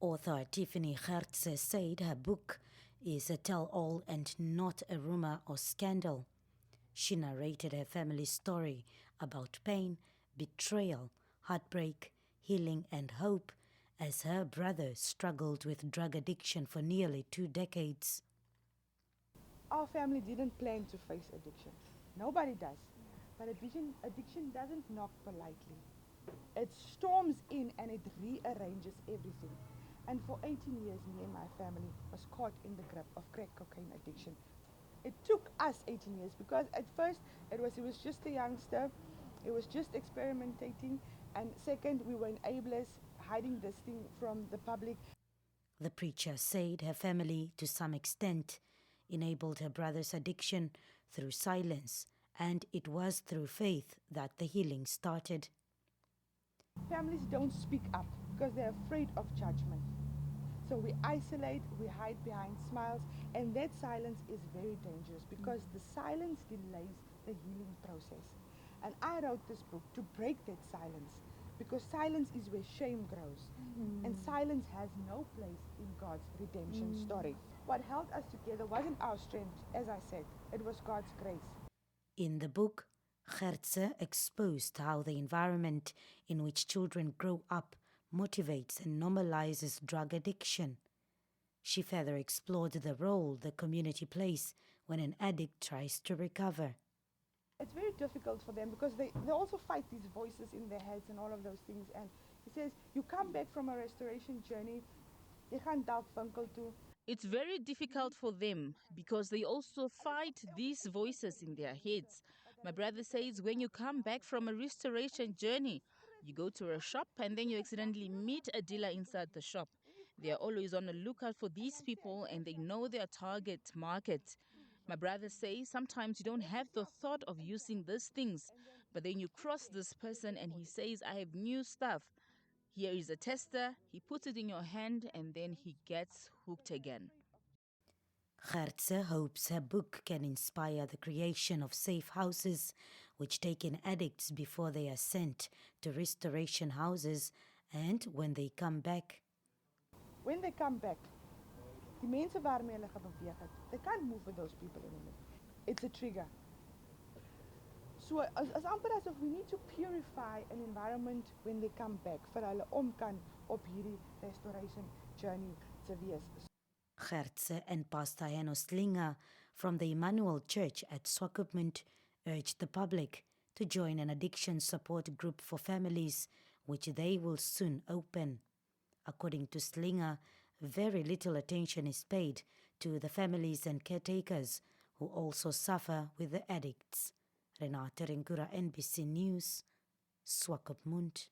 Author Tiffany Gertze said her book is a tell-all and not a rumor or scandal. She narrated her family's story about pain, betrayal, heartbreak, healing and hope as her brother struggled with drug addiction for nearly 2 decades. Our family didn't plan to face addiction. Nobody does. But addiction doesn't knock politely. It storms in and it rearranges everything. And for 18 years, me and my family was caught in the grip of crack cocaine addiction. It took us 18 years because at first it was just a youngster, it was just experimenting, and second, we were enablers hiding this thing from the public. The preacher said her family, to some extent, enabled her brother's addiction through silence, and it was through faith that the healing started. Families don't speak up because they're afraid of judgment. So we isolate, we hide behind smiles, and that silence is very dangerous because the silence delays the healing process. And I wrote this book to break that silence because silence is where shame grows. And silence has no place in God's redemption story. What held us together wasn't our strength, as I said, it was God's grace. In the book, Gertze exposed how the environment in which children grow up motivates and normalizes drug addiction. She further explored the role the community plays when an addict tries to recover. It's very difficult for them because they also fight these voices in their heads and all of those things. And he says, you come back from a restoration journey, jy gaan dalk winkel toe. It's very difficult for them because they also fight these voices in their heads. My brother says when you come back from a restoration journey, you go to a shop and then you accidentally meet a dealer inside the shop. They are always on the lookout for these people and they know their target market. My brother says sometimes you don't have the thought of using these things, but then you cross this person and he says, I have new stuff. Here is a tester, he puts it in your hand and then he gets hooked again. Gertze hopes her book can inspire the creation of safe houses which take in addicts before they are sent to restoration houses and when they come back. When they come back, die mense waarmee hulle gebeweeg het, they can't move with those people anymore. It's a trigger. So as amper asof we need to purify an environment when they come back vir hulle om kan op hierdie restoration journey te wees. Gertze and Pastor Henno Slinger from the Emmanuel Church at Swakopmund urged the public to join an addiction support group for families, which they will soon open. According to Slinger, very little attention is paid to the families and caretakers who also suffer with the addicts. Renate Renkura, NBC News, Swakopmund.